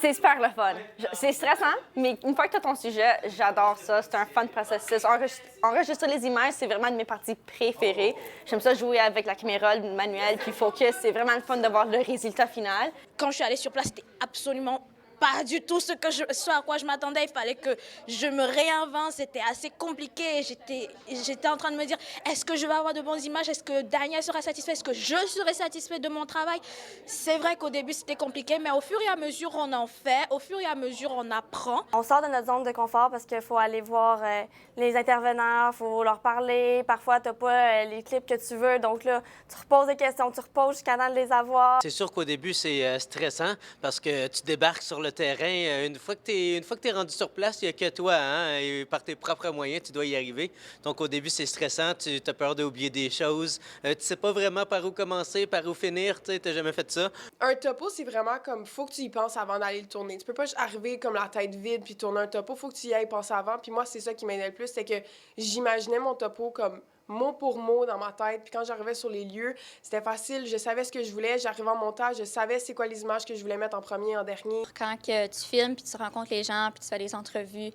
C'est super le fun. C'est stressant, mais une fois que tu as ton sujet, j'adore ça. C'est un fun processus. Enregistrer les images, c'est vraiment une de mes parties préférées. J'aime ça jouer avec la caméra, le manuel, puis focus. C'est vraiment le fun de voir le résultat final. Quand je suis allée sur place, c'était absolument pas du tout ce à quoi je m'attendais. Il fallait que je me réinvente. C'était assez compliqué. J'étais en train de me dire, est-ce que je vais avoir de bonnes images? Est-ce que Daniel sera satisfait? Est-ce que je serai satisfait de mon travail? C'est vrai qu'au début, c'était compliqué, mais au fur et à mesure, on en fait. Au fur et à mesure, on apprend. On sort de notre zone de confort parce qu'il faut aller voir les intervenants, il faut leur parler. Parfois, tu n'as pas les clips que tu veux. Donc là, tu reposes des questions, tu reposes jusqu'à temps de les avoir. C'est sûr qu'au début, c'est stressant parce que tu débarques sur le terrain. Une fois que tu es rendu sur place, il n'y a que toi. Hein, et par tes propres moyens, tu dois y arriver. Donc au début, c'est stressant. Tu as peur d'oublier des choses. Tu sais pas vraiment par où commencer, par où finir. Tu n'as jamais fait ça. Un topo, c'est vraiment comme, faut que tu y penses avant d'aller le tourner. Tu peux pas juste arriver comme la tête vide puis tourner un topo. Faut que tu y ailles penser avant. Puis moi, c'est ça qui m'aidait le plus, c'est que j'imaginais mon topo comme mot pour mot dans ma tête. Puis quand j'arrivais sur les lieux, c'était facile. Je savais ce que je voulais. J'arrivais en montage, je savais c'est quoi les images que je voulais mettre en premier, en dernier. Quand que tu filmes, puis tu rencontres les gens, puis tu fais des entrevues,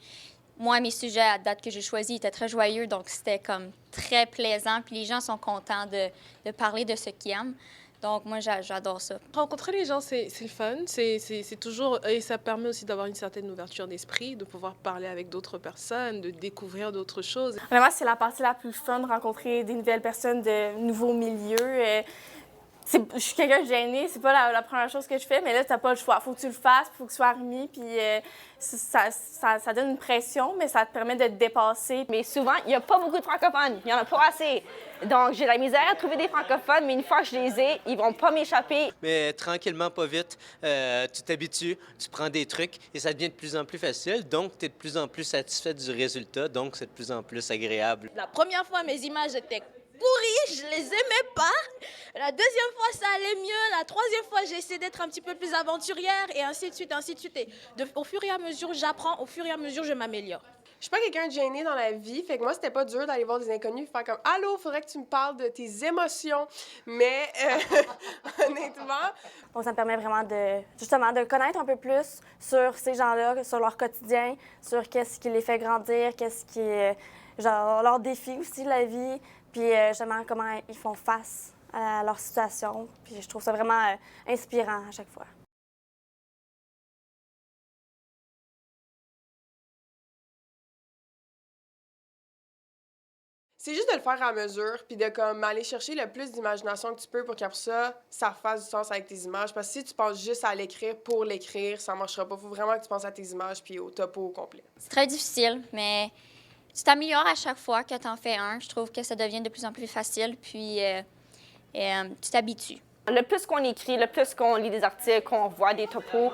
moi, mes sujets à date que j'ai choisis étaient très joyeux, donc c'était comme très plaisant. Puis les gens sont contents de parler de ce qu'ils aiment. Donc, moi, j'adore ça. Rencontrer les gens, c'est le fun. C'est toujours... Et ça permet aussi d'avoir une certaine ouverture d'esprit, de pouvoir parler avec d'autres personnes, de découvrir d'autres choses. Vraiment, c'est la partie la plus fun, de rencontrer des nouvelles personnes de nouveaux milieux. Je suis quelqu'un de gêné, c'est pas la première chose que je fais, mais là, t'as pas le choix. Faut que tu le fasses, faut que tu sois remis, puis ça donne une pression, mais ça te permet de te dépasser. Mais souvent, il n'y a pas beaucoup de francophones. Il n'y en a pas assez. Donc, j'ai la misère à trouver des francophones, mais une fois que je les ai, ils vont pas m'échapper. Mais tranquillement, pas vite, tu t'habitues, tu prends des trucs et ça devient de plus en plus facile. Donc, tu es de plus en plus satisfait du résultat. Donc, c'est de plus en plus agréable. La première fois, mes images étaient pourries, je les aimais pas. La deuxième fois, ça allait mieux. La troisième fois, j'ai essayé d'être un petit peu plus aventurière et ainsi de suite, ainsi de suite. Et au fur et à mesure, j'apprends. Au fur et à mesure, je m'améliore. Je suis pas quelqu'un de gêné dans la vie, fait que moi, c'était pas dur d'aller voir des inconnus et faire comme « Allô, faudrait que tu me parles de tes émotions. » Mais honnêtement... Donc, ça me permet vraiment justement de connaître un peu plus sur ces gens-là, sur leur quotidien, sur qu'est-ce qui les fait grandir, qu'est-ce qui genre leurs défis aussi de la vie, puis justement comment ils font face à leur situation. Puis je trouve ça vraiment inspirant à chaque fois. C'est juste de le faire à mesure, puis de comme aller chercher le plus d'imagination que tu peux pour qu'après ça fasse du sens avec tes images. Parce que si tu penses juste à l'écrire pour l'écrire, ça marchera pas. Faut vraiment que tu penses à tes images puis au topo au complet. C'est très difficile, mais tu t'améliores à chaque fois que tu en fais un. Je trouve que ça devient de plus en plus facile, puis tu t'habitues. Le plus qu'on écrit, le plus qu'on lit des articles, qu'on voit des topos,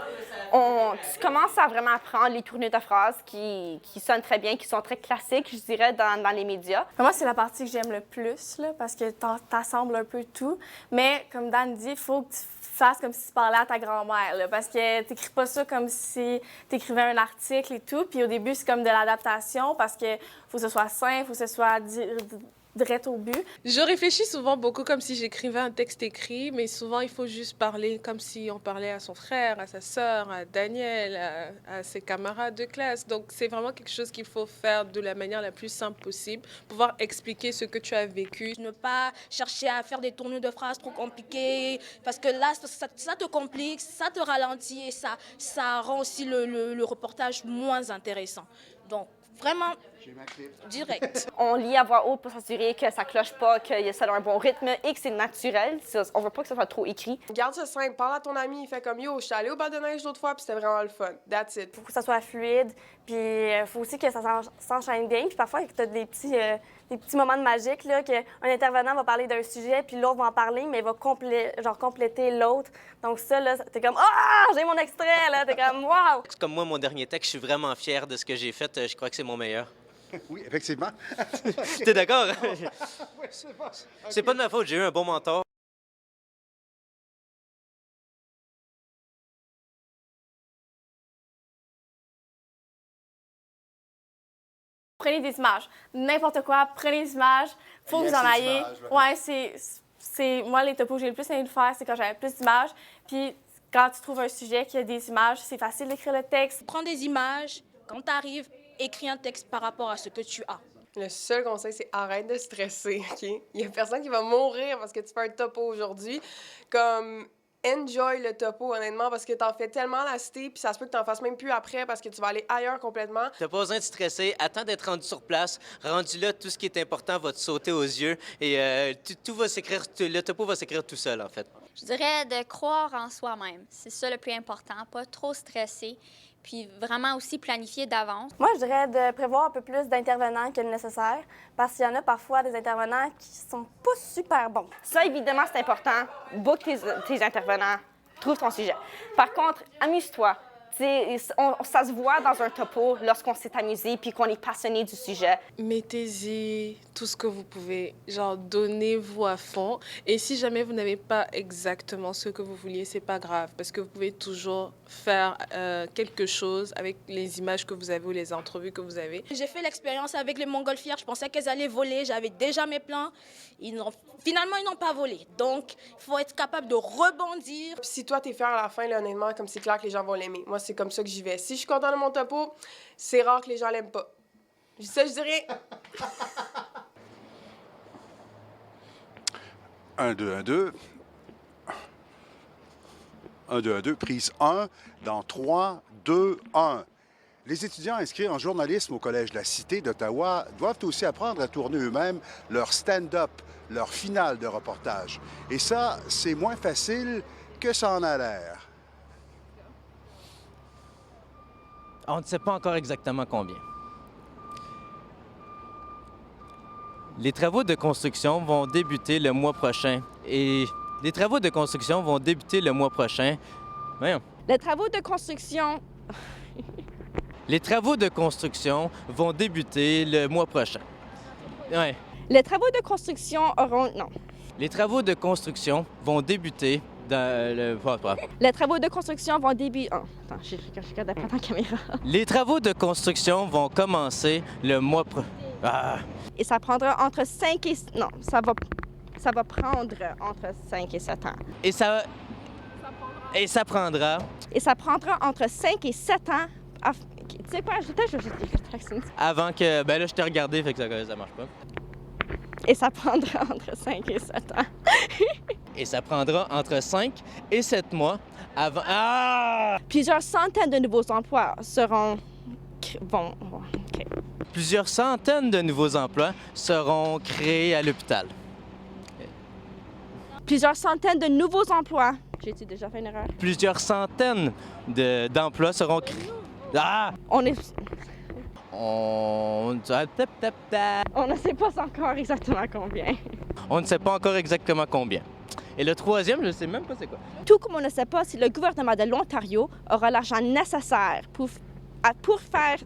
tu commences à vraiment apprendre les tournures de phrases qui sonnent très bien, qui sont très classiques, je dirais, dans les médias. Moi, c'est la partie que j'aime le plus, là, parce que t'assembles un peu tout. Mais comme Dan dit, il faut que tu fasses comme si tu parlais à ta grand-mère, là, parce que t'écris pas ça comme si t'écrivais un article et tout. Puis au début, c'est comme de l'adaptation, parce que faut que ce soit simple, faut que ce soit direct au but. Je réfléchis souvent beaucoup comme si j'écrivais un texte écrit, mais souvent il faut juste parler comme si on parlait à son frère, à sa sœur, à Daniel, à ses camarades de classe. Donc c'est vraiment quelque chose qu'il faut faire de la manière la plus simple possible, pouvoir expliquer ce que tu as vécu. Ne pas chercher à faire des tournures de phrases trop compliquées, parce que là, ça te complique, ça te ralentit et ça rend aussi le reportage moins intéressant. Donc, vraiment, direct. On lit à voix haute pour s'assurer que ça cloche pas, que ça a un bon rythme et que c'est naturel. On veut pas que ça soit trop écrit. Garde ça simple. Parle à ton ami, il fait comme « Yo, je suis allée au bas de neige l'autre fois, puis c'était vraiment le fun. That's it. » Faut que ça soit fluide, puis il faut aussi que ça s'enchaîne bien. Puis parfois, tu as des petits moments de magique, là, qu'un intervenant va parler d'un sujet, puis l'autre va en parler, mais il va compléter l'autre. Donc ça, là, t'es comme « Ah, j'ai mon extrait! » là, t'es comme « Wow! » Comme moi, mon dernier texte, je suis vraiment fier de ce que j'ai fait. Je crois que c'est mon meilleur. Oui, effectivement. T'es d'accord? Oui, c'est bon. C'est pas de ma faute, j'ai eu un bon mentor. Prenez des images. N'importe quoi, prenez des images. Faut que vous en ayez. Ouais, moi, les topos que j'ai le plus aimé de faire, c'est quand j'avais plus d'images. Puis quand tu trouves un sujet qui a des images, c'est facile d'écrire le texte. Prends des images, quand tu arrives, écris un texte par rapport à ce que tu as. Le seul conseil, c'est arrête de stresser, OK? Il y a personne qui va mourir parce que tu fais un topo aujourd'hui. Comme, enjoy le topo, honnêtement, parce que t'en fais tellement la cité, puis ça se peut que t'en fasses même plus après parce que tu vas aller ailleurs complètement. T'as pas besoin de stresser. Attends d'être rendu sur place. Rendu là, tout ce qui est important va te sauter aux yeux et tout va s'écrire, le topo va s'écrire tout seul, en fait. Je dirais de croire en soi-même. C'est ça le plus important. Pas trop stresser. Puis vraiment aussi planifier d'avance. Moi, je dirais de prévoir un peu plus d'intervenants que le nécessaire, parce qu'il y en a parfois des intervenants qui sont pas super bons. Ça, évidemment, c'est important. Book tes intervenants. Trouve ton sujet. Par contre, amuse-toi. Ça se voit dans un topo lorsqu'on s'est amusé puis qu'on est passionné du sujet. Mettez-y tout ce que vous pouvez, genre donnez-vous à fond. Et si jamais vous n'avez pas exactement ce que vous vouliez, c'est pas grave, parce que vous pouvez toujours faire quelque chose avec les images que vous avez ou les entrevues que vous avez. J'ai fait l'expérience avec les montgolfières. Je pensais qu'elles allaient voler. J'avais déjà mes plans. Finalement, ils n'ont pas volé. Donc, il faut être capable de rebondir. Puis si toi, t'es fier à la fin, là, honnêtement, comme c'est clair que les gens vont l'aimer. Moi, c'est comme ça que j'y vais. Si je suis contente de mon topo, c'est rare que les gens l'aiment pas. Ça, je dirais. 1, 2, 1, 2. 1, 2, 1, 2. Prise 1 dans 3, 2, 1. Les étudiants inscrits en journalisme au Collège de la Cité d'Ottawa doivent aussi apprendre à tourner eux-mêmes leur stand-up, leur finale de reportage. Et ça, c'est moins facile que ça en a l'air. On ne sait pas encore exactement combien. Les travaux de construction vont débuter le mois prochain. Et les travaux de construction vont débuter le mois prochain. Voyons. Les travaux de construction... Les travaux de construction vont débuter le mois prochain. Ouais. Les travaux de construction auront... Non. Les travaux de construction vont débuter dans le... Les travaux de construction vont débuter... Oh, attends, je regarde pas ta caméra. Les travaux de construction vont commencer le mois prochain. Ah. Et ça prendra entre 5 et... Non, ça va prendre entre 5 et 7 ans. Et ça prendra... Et ça prendra entre 5 et 7 ans... Tu sais quoi, je Avant que... Ben là, je t'ai regardé, fait que ça marche pas. Et ça prendra entre 5 et 7 ans. Et ça prendra entre 5 et 7 mois avant... Ah! Plusieurs centaines de nouveaux emplois seront... Plusieurs centaines de nouveaux emplois seront créés à l'hôpital. Plusieurs centaines de nouveaux emplois... J'ai-tu déjà fait une erreur? Plusieurs centaines d'emplois seront créés... Ah! On ne sait pas encore exactement combien. On ne sait pas encore exactement combien. Et le troisième, je ne sais même pas c'est quoi. Tout comme on ne sait pas si le gouvernement de l'Ontario aura l'argent nécessaire pour faire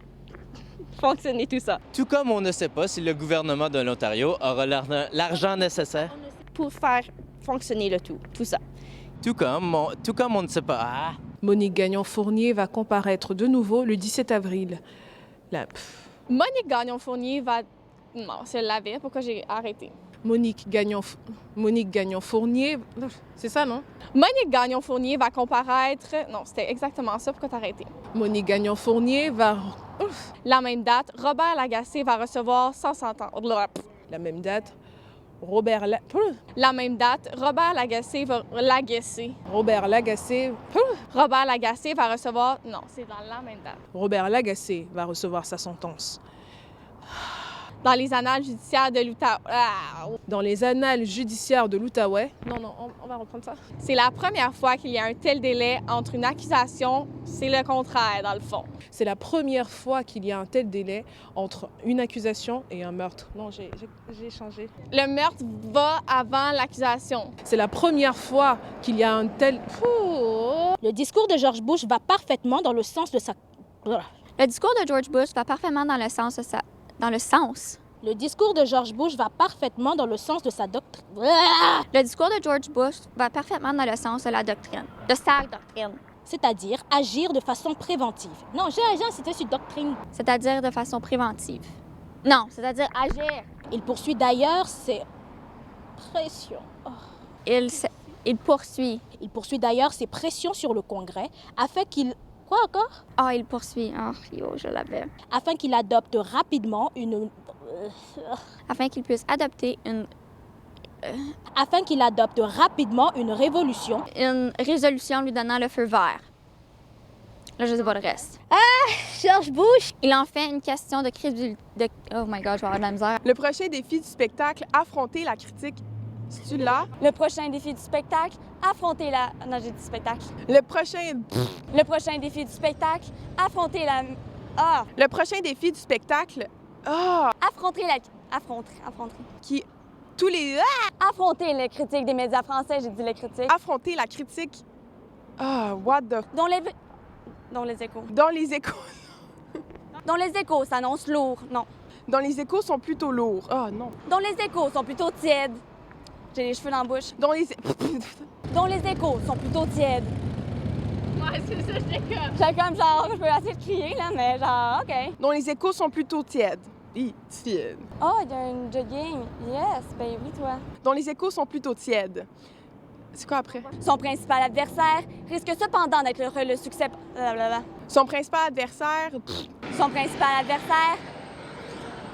fonctionner tout ça. Tout comme on ne sait pas si le gouvernement de l'Ontario aura l'argent nécessaire pour faire fonctionner le tout ça. Tout comme on ne sait pas. Ah! Monique Gagnon-Fournier va comparaître de nouveau le 17 avril. Monique Gagnon-Fournier va... Non, c'est l'avais. Pourquoi j'ai arrêté? Monique Gagnon-Fournier, c'est ça, non? Monique Gagnon-Fournier va comparaître... Non, c'était exactement ça. Pourquoi t'as arrêté? Monique Gagnon-Fournier va... La même date, Robert Lagacé va recevoir 160 ans. La même date, La même date, Robert Lagacé va... Robert Lagacé va recevoir... Non, c'est dans la même date. Robert Lagacé va recevoir sa sentence. Dans les annales judiciaires de l'Outaouais. Dans les annales judiciaires de l'Outaouais. Non, on va reprendre ça. C'est la première fois qu'il y a un tel délai entre une accusation. C'est le contraire, dans le fond. C'est la première fois qu'il y a un tel délai entre une accusation et un meurtre. Non, j'ai changé. Le meurtre va avant l'accusation. C'est la première fois qu'il y a un tel... Le discours de George Bush va parfaitement dans le sens de sa... Le discours de George Bush va parfaitement dans le sens de sa... Le discours de George Bush va parfaitement dans le sens de sa doctrine. Le discours de George Bush va parfaitement dans le sens de la doctrine, de sa doctrine. C'est-à-dire agir de façon préventive. Non, j'ai insisté sur doctrine. C'est-à-dire de façon préventive. Non, c'est-à-dire agir. Il poursuit d'ailleurs ses pressions. Il Il poursuit. Il poursuit d'ailleurs ses pressions sur le Congrès afin qu'il... Quoi encore? Ah, il poursuit. Ah, yo, je l'avais. Afin qu'il adopte rapidement une... Afin qu'il puisse adopter Afin qu'il adopte rapidement une révolution. une résolution lui donnant le feu vert. Là, je sais pas le reste. George Bush! Il en fait une question de crédulité. Oh my God, je vais avoir de la misère. Le prochain défi du spectacle, affronter la critique. C'est-tu là? Le prochain défi du spectacle, affronter la... Non, j'ai dit spectacle. Le prochain... Le prochain défi du spectacle, affronter la... Ah! Le prochain défi du spectacle... Ah! Affronter la... Affronter. Qui... Tous les... Affronter les critiques des médias français, j'ai dit les critiques. Affronter la critique... Ah, what the... Dont les échos. Dans les échos... Dont les échos s'annoncent lourds. Non. Dans les échos sont plutôt lourds. Ah, non. Dont les échos sont plutôt tièdes. J'ai les cheveux dans la bouche. Dans les... Dont les échos sont plutôt tièdes. Ouais, c'est ça, j'étais J'ai comme genre, je peux essayer de crier, là, mais genre, OK. Dont les échos sont plutôt tièdes. Tièdes. Oh, il y a un jogging. Yes, ben oui, toi. Dont les échos sont plutôt tièdes. C'est quoi après? Son principal adversaire risque cependant d'être le succès... Blablabla. Son principal adversaire... Son principal adversaire...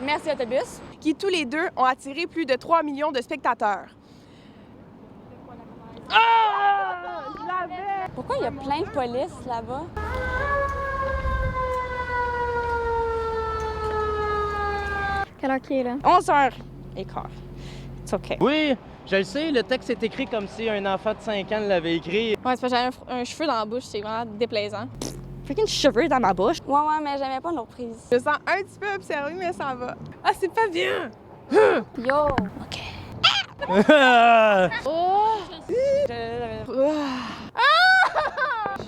Merci, autobus. Qui tous les deux ont attiré plus de 3 millions de spectateurs. Ah! Je l'avais! Pourquoi il y a plein de police là-bas? Quelle heure qu'il est là? 11h15. It's OK. Oui, je le sais, le texte est écrit comme si un enfant de 5 ans l'avait écrit. Ouais, c'est parce que j'avais un cheveu dans la bouche, c'est vraiment déplaisant. Freaking cheveux dans ma bouche. Ouais, mais j'aimais pas nos prises. Je me sens un petit peu observée, mais ça va. Ah, c'est pas bien! Yo! Oh!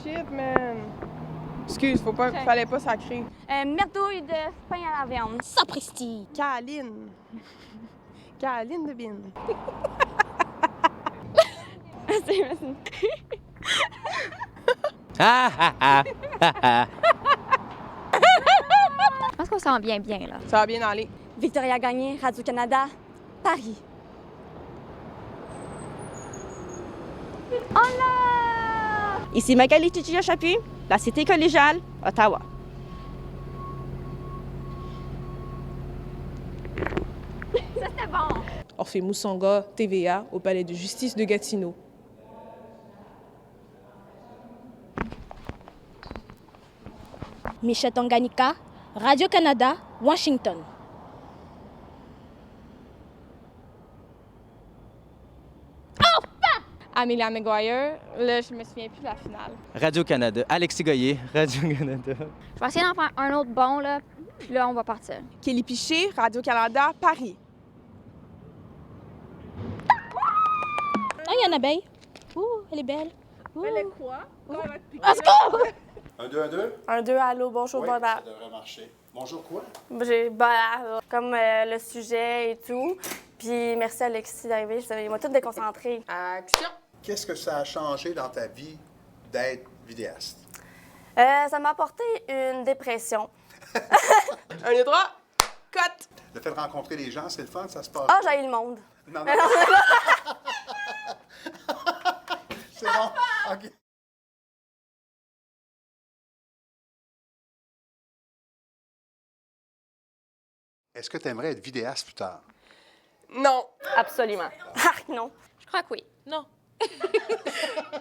Shit, man! Excuse, fallait pas sacrer. Merdouille de pain à la viande. Sapristi. Caroline. Caroline de Bine. Ah ah ah ah ah. Je pense qu'on s'en vient bien, là. Ça va bien aller. Victoria Gagné, Radio-Canada, Paris. Ici Magali Chichia Chapuis, la Cité collégiale, Ottawa. Orphée Moussanga, TVA, au palais de justice de Gatineau. Michel Tanganyika, Radio-Canada, Washington. Amelia Maguire, là, je me souviens plus de la finale. Radio-Canada. Alexis Goyer, Radio-Canada. Je vais essayer d'en faire un autre bon, là. Puis là, on va partir. Kelly Piché, Radio-Canada, Paris. Ah, il y a une abeille. Ouh, elle est belle. Ouh. Elle est quoi? Let's go! 1, 2, 1, 2. 1, 2, allô, bonjour, Oui, bonjour. ça devrait marcher. Bonjour, quoi? J'ai comme le sujet et tout. Puis merci Alexis d'arriver. Il m'a tout déconcentré. Action! Qu'est-ce que ça a changé dans ta vie d'être vidéaste? Ça m'a apporté une dépression. 1, 2, 3, cote! Le fait de rencontrer les gens, c'est le fun, ça se passe. Ah, j'ai le monde. Non, non. C'est bon. OK. Est-ce que tu aimerais être vidéaste plus tard? Non! Absolument. Ah, non. Je crois que oui. Non.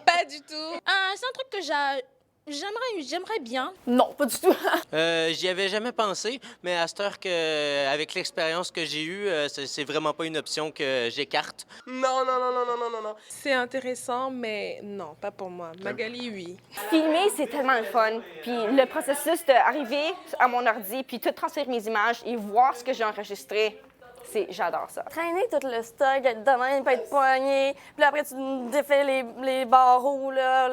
Pas du tout! C'est un truc que j'aimerais bien. Non, pas du tout. J'y avais jamais pensé, mais à cette heure que, avec l'expérience que j'ai eue, c'est vraiment pas une option que j'écarte. Non, non, non, non, non, non, non, non. C'est intéressant, mais non, pas pour moi. Magali, oui. Filmer, c'est tellement le fun. Puis le processus d'arriver à mon ordi, puis tout transférer mes images et voir ce que j'ai enregistré, j'adore ça. Traîner tout le stock, être de même, pas être poigné. Puis là, après, tu défais les barreaux, là.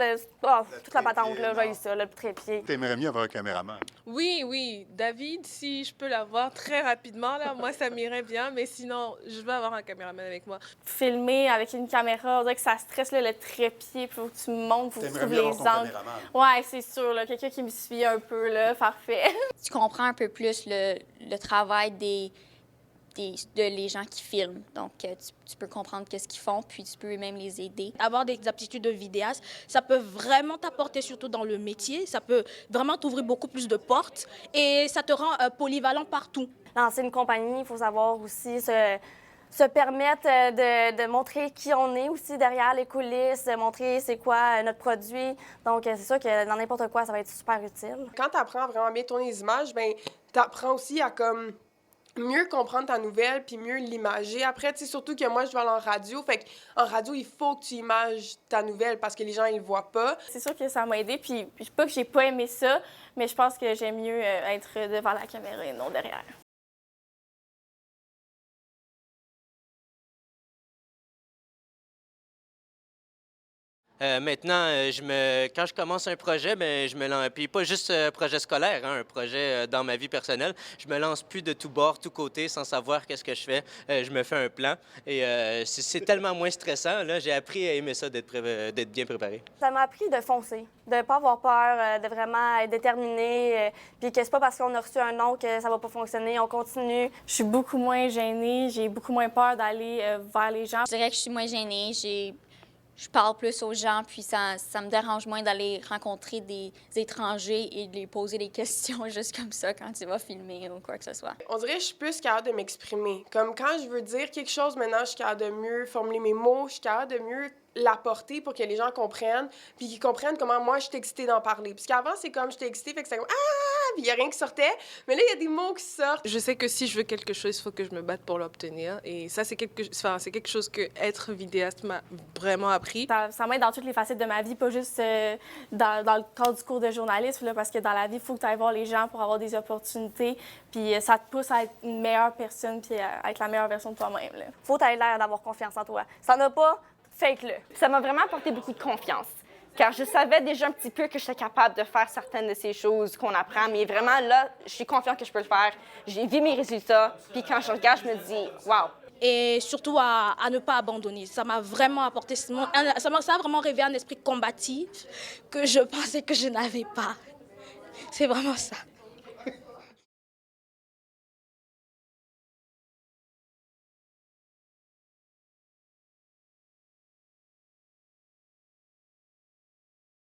Toute la patente, là. J'ai ça, le trépied. T'aimerais mieux avoir un caméraman. Oui, oui. David, si je peux l'avoir très rapidement, là, moi, ça m'irait bien. Mais sinon, je veux avoir un caméraman avec moi. Filmer avec une caméra, on dirait que ça stresse, là, le trépied. Puis faut que tu montes, faut que tu T'aimerais trouves mieux les avoir ton angles. caméraman. Ouais, c'est sûr, là. Quelqu'un qui me suit un peu, là. Parfait. Tu comprends un peu plus le travail les gens qui filment. Donc, tu peux comprendre qu'est-ce qu'ils font, puis tu peux même les aider. Avoir des aptitudes de vidéaste, ça peut vraiment t'apporter, surtout dans le métier. Ça peut vraiment t'ouvrir beaucoup plus de portes et ça te rend polyvalent partout. Lancer une compagnie, il faut savoir aussi se permettre de montrer qui on est aussi derrière les coulisses, de montrer c'est quoi notre produit. Donc, c'est sûr que dans n'importe quoi, ça va être super utile. Quand tu apprends à vraiment bien tourner les images, ben tu apprends aussi à comme mieux comprendre ta nouvelle puis mieux l'imager. Après, tu sais, surtout que moi, je vais aller en radio. Fait qu'en radio, il faut que tu images ta nouvelle parce que les gens, ils le voient pas. C'est sûr que ça m'a aidé, puis pas que j'ai pas aimé ça, mais je pense que j'aime mieux être devant la caméra et non derrière. Maintenant, quand je commence un projet, ben, je me lance. Puis pas juste un projet scolaire, hein, un projet dans ma vie personnelle. Je me lance plus de tout bord, tout côté, sans savoir qu'est-ce que je fais. Je me fais un plan et c'est tellement moins stressant. Là, j'ai appris à aimer ça, d'être bien préparé. Ça m'a appris de foncer, de ne pas avoir peur, de vraiment être déterminé, puis que c'est pas parce qu'on a reçu un non que ça va pas fonctionner, on continue. Je suis beaucoup moins gênée, j'ai beaucoup moins peur d'aller vers les gens. Je dirais que je suis moins gênée. Je parle plus aux gens, puis ça me dérange moins d'aller rencontrer des étrangers et de les poser des questions juste comme ça quand tu vas filmer ou quoi que ce soit. On dirait que je suis plus capable de m'exprimer. Comme quand je veux dire quelque chose, maintenant, je suis capable de mieux formuler mes mots, je suis capable de mieux l'apporter pour que les gens comprennent, puis qu'ils comprennent comment moi, je suis excitée d'en parler. Parce qu'avant, c'est comme j'étais excitée, fait que c'était comme « Ah! » Puis il n'y a rien qui sortait. Mais là, il y a des mots qui sortent. Je sais que si je veux quelque chose, il faut que je me batte pour l'obtenir. Et ça, c'est quelque chose que être vidéaste m'a vraiment appris. Ça m'aide dans toutes les facettes de ma vie, pas juste dans le cadre du cours de journalisme, là, parce que dans la vie, il faut que tu ailles voir les gens pour avoir des opportunités, puis ça te pousse à être une meilleure personne, puis à être la meilleure version de toi-même. Là. Faut t'avoir l'air d'avoir confiance en toi. Si t'en as pas, fake-le. Ça m'a vraiment apporté beaucoup de confiance, car je savais déjà un petit peu que j'étais capable de faire certaines de ces choses qu'on apprend, mais vraiment, là, je suis confiante que je peux le faire. J'ai vu mes résultats, puis quand je regarde, je me dis « Wow! » Et surtout à ne pas abandonner. Ça m'a vraiment apporté, ça a vraiment réveillé un esprit combatif que je pensais que je n'avais pas. C'est vraiment ça.